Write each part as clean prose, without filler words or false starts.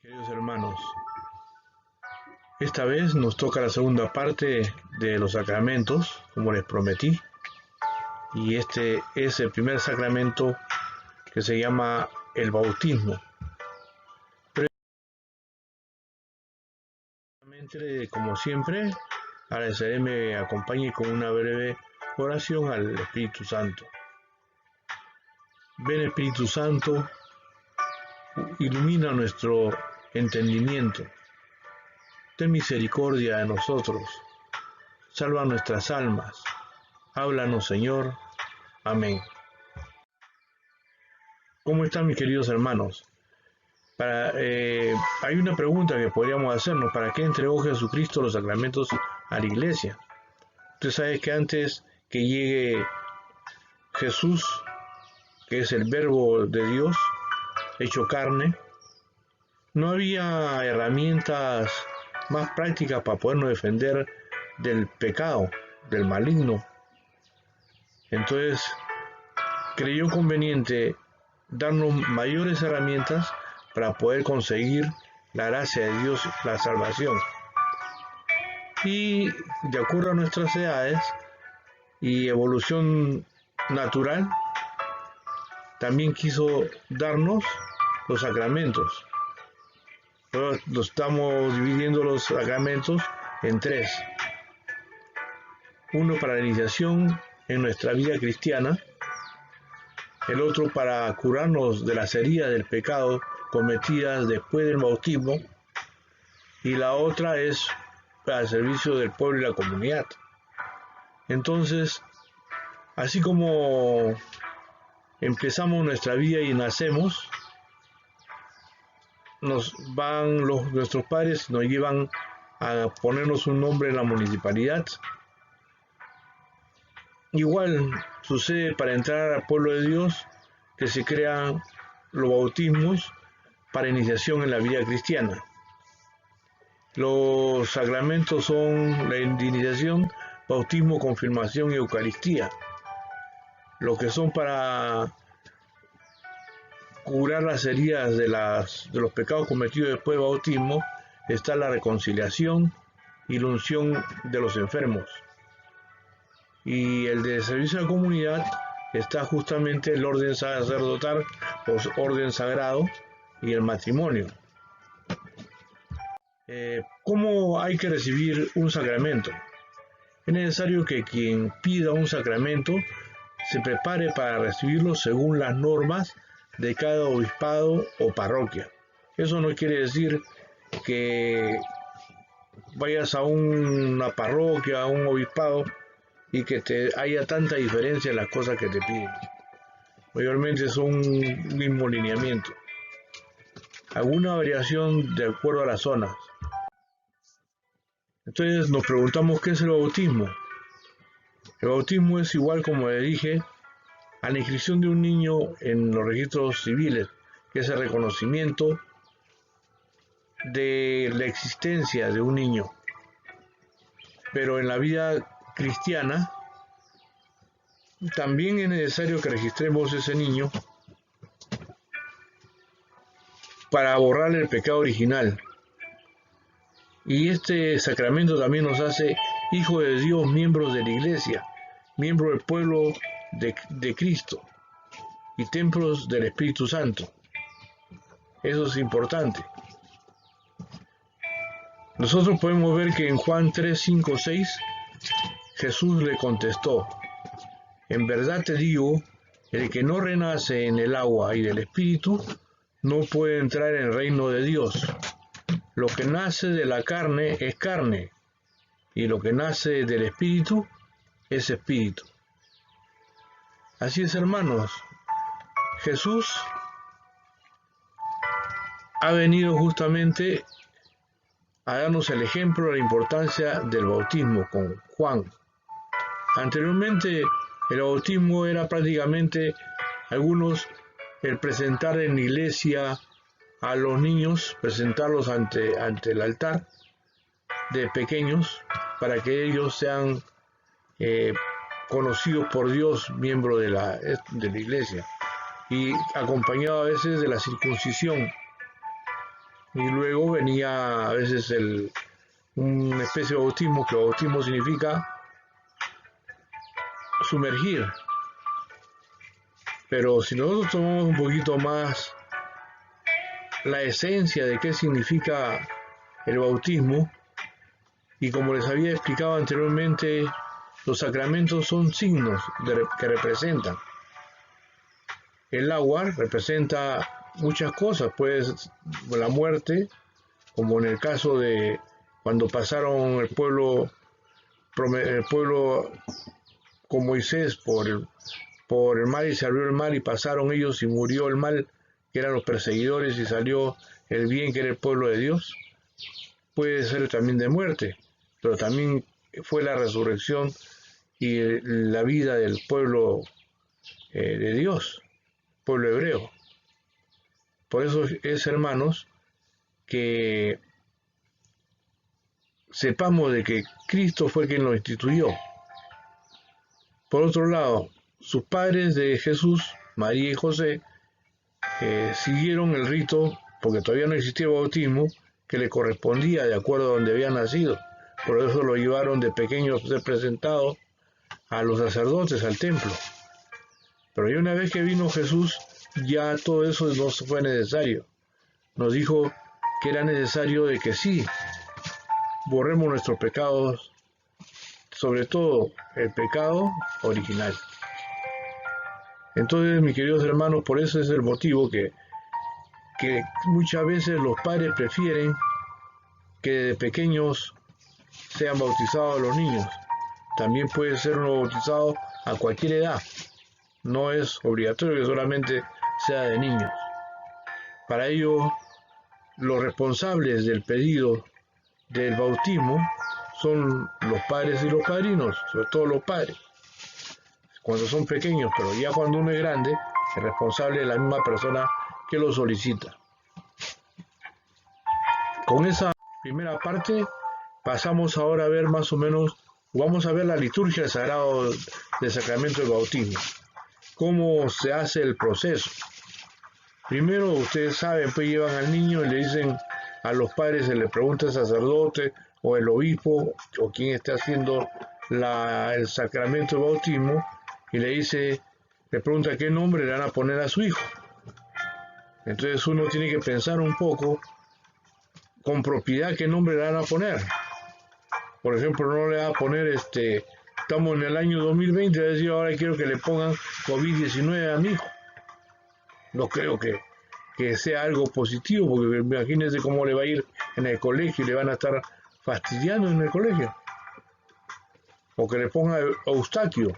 Queridos hermanos, esta vez nos toca la segunda parte de los sacramentos, como les prometí, y este es el primer sacramento que se llama el bautismo. Previamente, como siempre, agradeceré me acompañe con una breve oración al Espíritu Santo. Ven Espíritu Santo, ilumina nuestro entendimiento. Ten misericordia de nosotros. Salva nuestras almas. Háblanos, Señor. Amén. ¿Cómo están mis queridos hermanos? Hay una pregunta que podríamos hacernos. ¿Para qué entregó Jesucristo los sacramentos a la iglesia? Usted sabe que antes que llegue Jesús, que es el verbo de Dios, hecho carne, no había herramientas más prácticas para podernos defender del pecado, del maligno. Entonces, creyó conveniente darnos mayores herramientas para poder conseguir la gracia de Dios, la salvación. Y de acuerdo a nuestras edades y evolución natural, también quiso darnos los sacramentos. Ahora estamos dividiendo los sacramentos en tres. Uno para la iniciación en nuestra vida cristiana, el otro para curarnos de las heridas del pecado cometidas después del bautismo, y la otra es para el servicio del pueblo y la comunidad. Entonces, así como empezamos nuestra vida y nacemos, nuestros padres nos llevan a ponernos un nombre en la municipalidad. Igual sucede para entrar al pueblo de Dios, que se crean los bautismos para iniciación en la vida cristiana. Los sacramentos son la iniciación, bautismo, confirmación y Eucaristía. Lo que son para curar las heridas de los pecados cometidos después del bautismo, está la reconciliación y la unción de los enfermos. Y el de servicio a la comunidad está justamente el orden sacerdotal, o orden sagrado, y el matrimonio. ¿Cómo hay que recibir un sacramento? Es necesario que quien pida un sacramento se prepare para recibirlo según las normas de cada obispado o parroquia. Eso no quiere decir que vayas a una parroquia, a un obispado, y que haya tanta diferencia en las cosas que te piden. Mayormente son un mismo lineamiento. Alguna variación de acuerdo a las zonas. Entonces nos preguntamos qué es el bautismo. El bautismo es igual, como le dije, a la inscripción de un niño en los registros civiles, que es el reconocimiento de la existencia de un niño. Pero en la vida cristiana también es necesario que registremos ese niño para borrar el pecado original. Y este sacramento también nos hace hijos de Dios, miembros de la iglesia, miembros del pueblo de Cristo y templos del Espíritu Santo. Eso es importante. Nosotros podemos ver que en Juan 3, 5, 6, Jesús le contestó: en verdad te digo, el que no renace en el agua y del Espíritu no puede entrar en el reino de Dios. Lo que nace de la carne es carne, y lo que nace del Espíritu es espíritu. Así es, hermanos. Jesús ha venido justamente a darnos el ejemplo de la importancia del bautismo con Juan. Anteriormente, el bautismo era prácticamente algunos el presentar en la iglesia a los niños, presentarlos ante el altar de pequeños para que ellos sean conocidos por Dios, miembros de la iglesia, y acompañado a veces de la circuncisión. y luego venía a veces una especie de bautismo, que bautismo significa sumergir. Pero si nosotros tomamos un poquito más la esencia de qué significa el bautismo, y como les había explicado anteriormente, los sacramentos son signos que representan. El agua representa muchas cosas, pues la muerte, como en el caso de cuando pasaron el pueblo con Moisés por el mar, y se abrió el mar y pasaron ellos y murió el mal, que eran los perseguidores, y salió el bien, que era el pueblo de Dios. Puede ser también de muerte, pero también fue la resurrección y la vida del pueblo de Dios, pueblo hebreo. Por eso es, hermanos, que sepamos de que Cristo fue quien lo instituyó. Por otro lado, sus padres de Jesús, María y José, siguieron el rito, porque todavía no existía el bautismo, que le correspondía de acuerdo a donde había nacido. Por eso lo llevaron de pequeño a ser presentado a los sacerdotes, al templo. Pero ya una vez que vino Jesús, ya todo eso no fue necesario. Nos dijo que era necesario de que sí, borremos nuestros pecados, sobre todo el pecado original. Entonces, mis queridos hermanos, por eso es el motivo que muchas veces los padres prefieren que de pequeños sean bautizados los niños. También puede ser uno bautizado a cualquier edad. No es obligatorio que solamente sea de niños. Para ello, los responsables del pedido del bautismo son los padres y los padrinos, sobre todo los padres, cuando son pequeños, pero ya cuando uno es grande, el responsable es la misma persona que lo solicita. Con esa primera parte, pasamos ahora a ver más o menos, vamos a ver la liturgia del Sagrado del Sacramento del Bautismo, cómo se hace el proceso. Primero, ustedes saben, pues llevan al niño y le dicen a los padres, se le pregunta al sacerdote o el obispo o quien esté haciendo el sacramento de bautismo, y le pregunta qué nombre le van a poner a su hijo. Entonces uno tiene que pensar un poco con propiedad qué nombre le van a poner. Por ejemplo, no le va a poner estamos en el año 2020, es decir, ahora quiero que le pongan COVID-19 a mi hijo. No creo que sea algo positivo, porque imagínense cómo le va a ir en el colegio, y le van a estar fastidiando en el colegio. O que le ponga Eustaquio.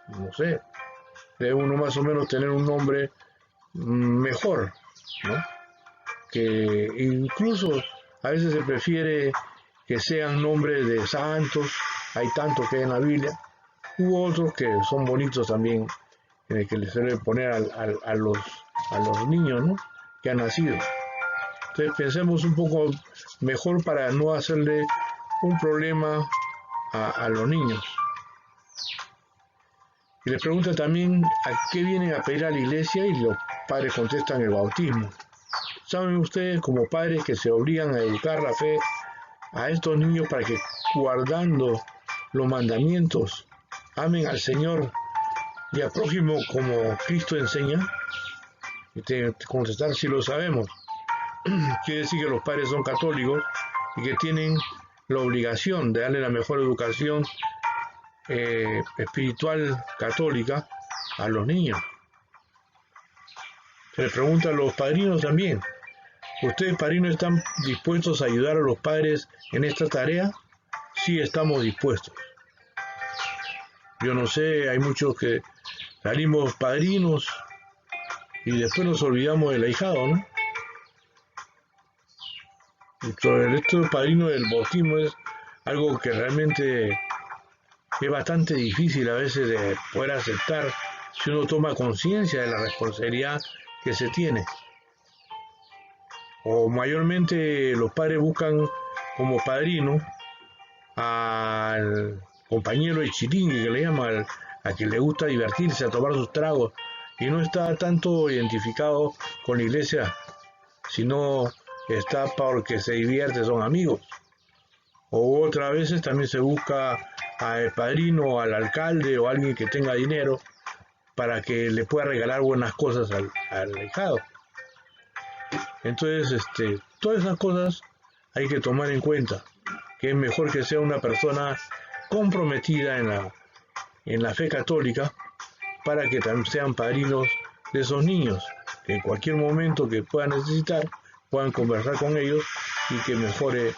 No sé. Debe uno más o menos tener un nombre mejor, ¿no? Que incluso a veces se prefiere que sean nombres de santos. Hay tantos que hay en la Biblia. Hubo otros que son bonitos también, en el que les debe poner a los niños, ¿no?, que han nacido. Entonces pensemos un poco mejor para no hacerle un problema a los niños. Y les pregunta también a qué vienen a pedir a la iglesia, y los padres contestan el bautismo. Saben ustedes, como padres, que se obligan a educar la fe a estos niños para que, guardando los mandamientos, amen al Señor y al prójimo como Cristo enseña. Y te contestar si lo sabemos. Quiere decir que los padres son católicos y que tienen la obligación de darle la mejor educación espiritual católica a los niños. Se les pregunta a los padrinos también: ¿ustedes, padrinos, están dispuestos a ayudar a los padres en esta tarea? Sí, estamos dispuestos. Yo no sé, hay muchos que salimos padrinos y después nos olvidamos del ahijado, ¿no? Y sobre esto del padrino del bautismo es algo que realmente es bastante difícil a veces de poder aceptar si uno toma conciencia de la responsabilidad que se tiene. O mayormente los padres buscan como padrino al compañero de chiringue, que le llama, a quien le gusta divertirse, a tomar sus tragos, y no está tanto identificado con la iglesia Si no está porque se divierte, son amigos. O otras veces también se busca al padrino, al alcalde o alguien que tenga dinero para que le pueda regalar buenas cosas al ahijado. Entonces, todas esas cosas hay que tomar en cuenta, que es mejor que sea una persona comprometida en la fe católica para que también sean padrinos de esos niños, que en cualquier momento que puedan necesitar, puedan conversar con ellos y que mejore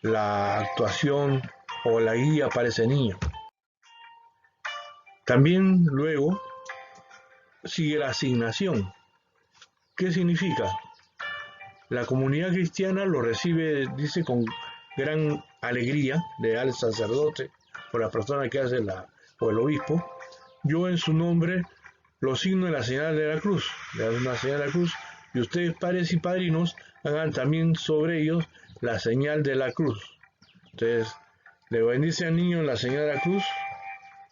la actuación o la guía para ese niño. También luego sigue la asignación. ¿Qué significa? La comunidad cristiana lo recibe, dice, con gran alegría, le da al sacerdote o la persona que hace o el obispo. Yo en su nombre lo signo en la señal de la cruz, le dan una señal de la cruz, y ustedes, padres y padrinos, hagan también sobre ellos la señal de la cruz. Entonces, le bendice al niño en la señal de la cruz,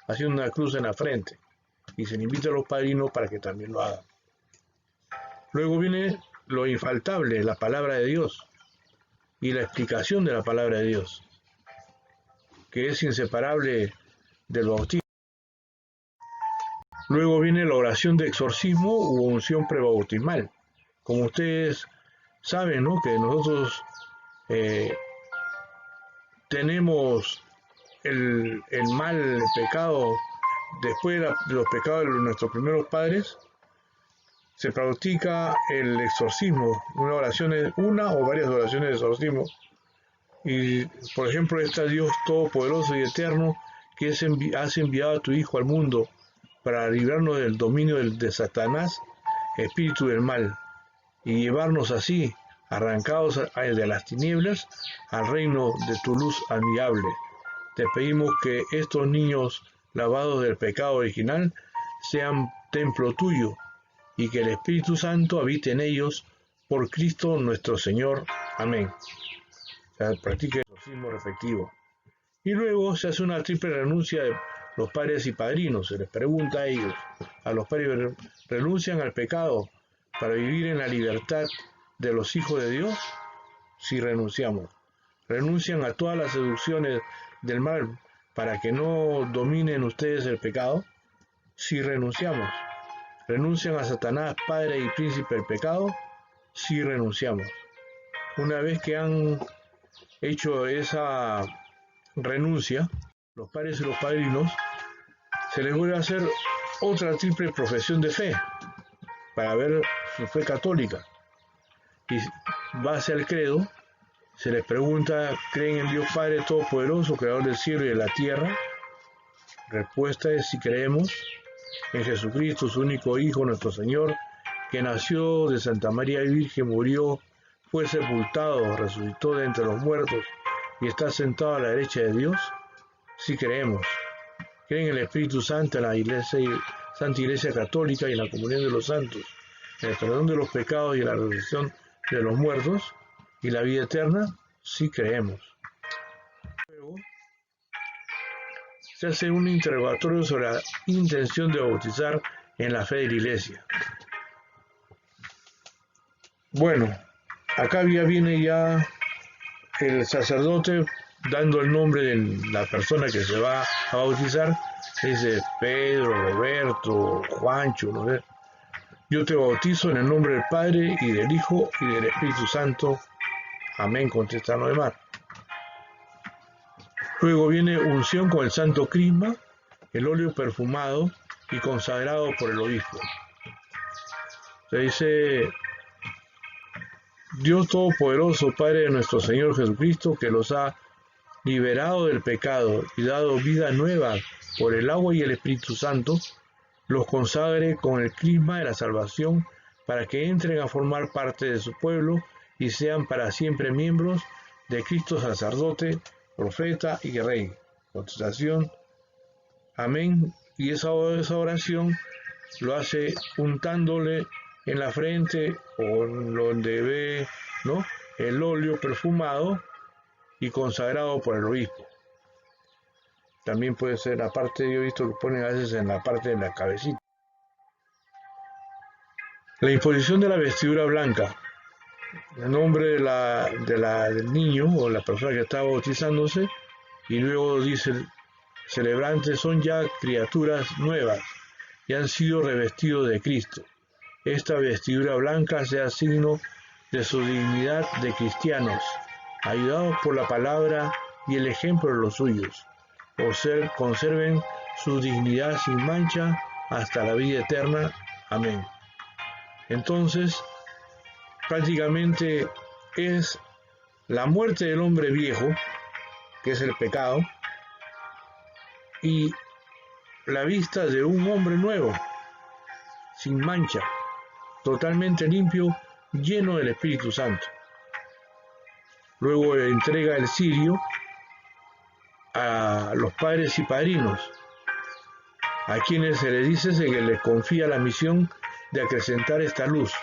haciendo una cruz en la frente, y se le invita a los padrinos para que también lo hagan. Luego viene lo infaltable, la palabra de Dios, y la explicación de la palabra de Dios, que es inseparable del bautismo. Luego viene la oración de exorcismo u unción prebautismal. Como ustedes saben, ¿no?, que nosotros tenemos el mal, el pecado, después de los pecados de nuestros primeros padres, se practica el exorcismo, una o varias oraciones de exorcismo. Y, por ejemplo, está Dios Todopoderoso y Eterno, que has enviado a tu Hijo al mundo para librarnos del dominio de Satanás, espíritu del mal, y llevarnos así, arrancados de las tinieblas, al reino de tu luz admirable. Te pedimos que estos niños lavados del pecado original sean templo tuyo, y que el Espíritu Santo habite en ellos por Cristo nuestro Señor. Amén. O sea, practica el exorcismo respectivo. Y luego se hace una triple renuncia de los padres y padrinos. Se les pregunta a ellos, a los padres, ¿renuncian al pecado para vivir en la libertad de los hijos de Dios? Sí, renunciamos. ¿Renuncian a todas las seducciones del mal para que no dominen ustedes el pecado? Sí, renunciamos. ¿Renuncian a Satanás, padre y príncipe del pecado? Sí, renunciamos. Una vez que han hecho esa renuncia, los padres y los padrinos, se les vuelve a hacer otra triple profesión de fe para ver su fe católica. Y base al credo, se les pregunta, ¿creen en Dios Padre Todopoderoso, Creador del cielo y de la tierra? Respuesta es sí creemos. En Jesucristo, su único Hijo, nuestro Señor, que nació de Santa María Virgen, murió, fue sepultado, resucitó de entre los muertos y está sentado a la derecha de Dios. Sí creemos. Creen en el Espíritu Santo, en la Santa Iglesia Católica y en la comunión de los santos, en el perdón de los pecados y en la resurrección de los muertos y la vida eterna. Sí creemos. Luego se hace un interrogatorio sobre la intención de bautizar en la fe de la Iglesia. Bueno, acá ya viene ya el sacerdote dando el nombre de la persona que se va a bautizar. Dice Pedro, Roberto, Juancho, no sé. Yo te bautizo en el nombre del Padre y del Hijo y del Espíritu Santo. Amén, contestan los demás. Luego viene unción con el santo crisma, el óleo perfumado y consagrado por el obispo. Se dice, Dios Todopoderoso, Padre de nuestro Señor Jesucristo, que los ha liberado del pecado y dado vida nueva por el agua y el Espíritu Santo, los consagre con el crisma de la salvación para que entren a formar parte de su pueblo y sean para siempre miembros de Cristo sacerdote, profeta y rey. Contestación, amén. Y esa oración lo hace untándole en la frente o donde ve, ¿no?, el óleo perfumado y consagrado por el obispo. También puede ser, aparte, yo he visto que ponen a veces en la parte de la cabecita. La imposición de la vestidura blanca. el nombre del niño o la persona que está bautizándose, y luego dice: celebrantes son ya criaturas nuevas y han sido revestidos de Cristo. Esta vestidura blanca sea signo de su dignidad de cristianos, ayudados por la palabra y el ejemplo de los suyos, conserven su dignidad sin mancha hasta la vida eterna. Amén. Entonces, prácticamente es la muerte del hombre viejo, que es el pecado, y la vista de un hombre nuevo, sin mancha, totalmente limpio, lleno del Espíritu Santo. Luego entrega el cirio a los padres y padrinos, a quienes se les dice que les confía la misión de acrecentar esta luz,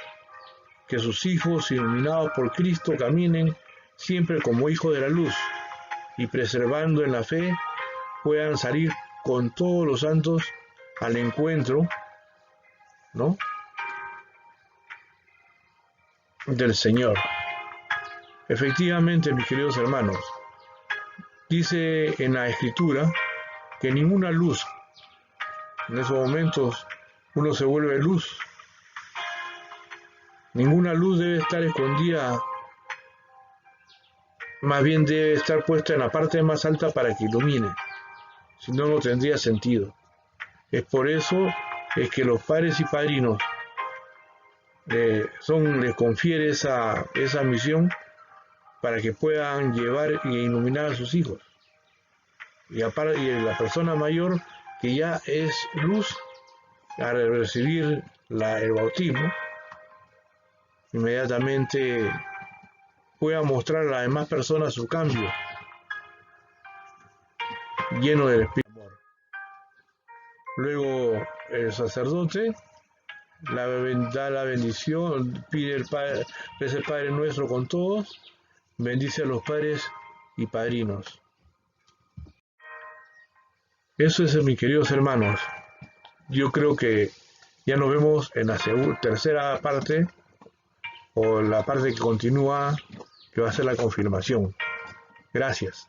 que sus hijos, iluminados por Cristo, caminen siempre como hijos de la luz y preservando en la fe, puedan salir con todos los santos al encuentro, ¿no?, del Señor. Efectivamente, mis queridos hermanos, dice en la Escritura que ninguna luz, en esos momentos uno se vuelve luz, ninguna luz debe estar escondida, más bien debe estar puesta en la parte más alta para que ilumine, si no, no tendría sentido. Es por eso es que los padres y padrinos les confiere esa misión para que puedan llevar y iluminar a sus hijos. Y la persona mayor, que ya es luz, al recibir el bautismo, inmediatamente pueda mostrar a las demás personas su cambio, lleno del Espíritu de amor. Luego el sacerdote da la bendición, pide el Padre Nuestro con todos, bendice a los padres y padrinos. Eso es, mis queridos hermanos. Yo creo que ya nos vemos en la tercera parte, o la parte que continúa, que va a ser la confirmación. Gracias.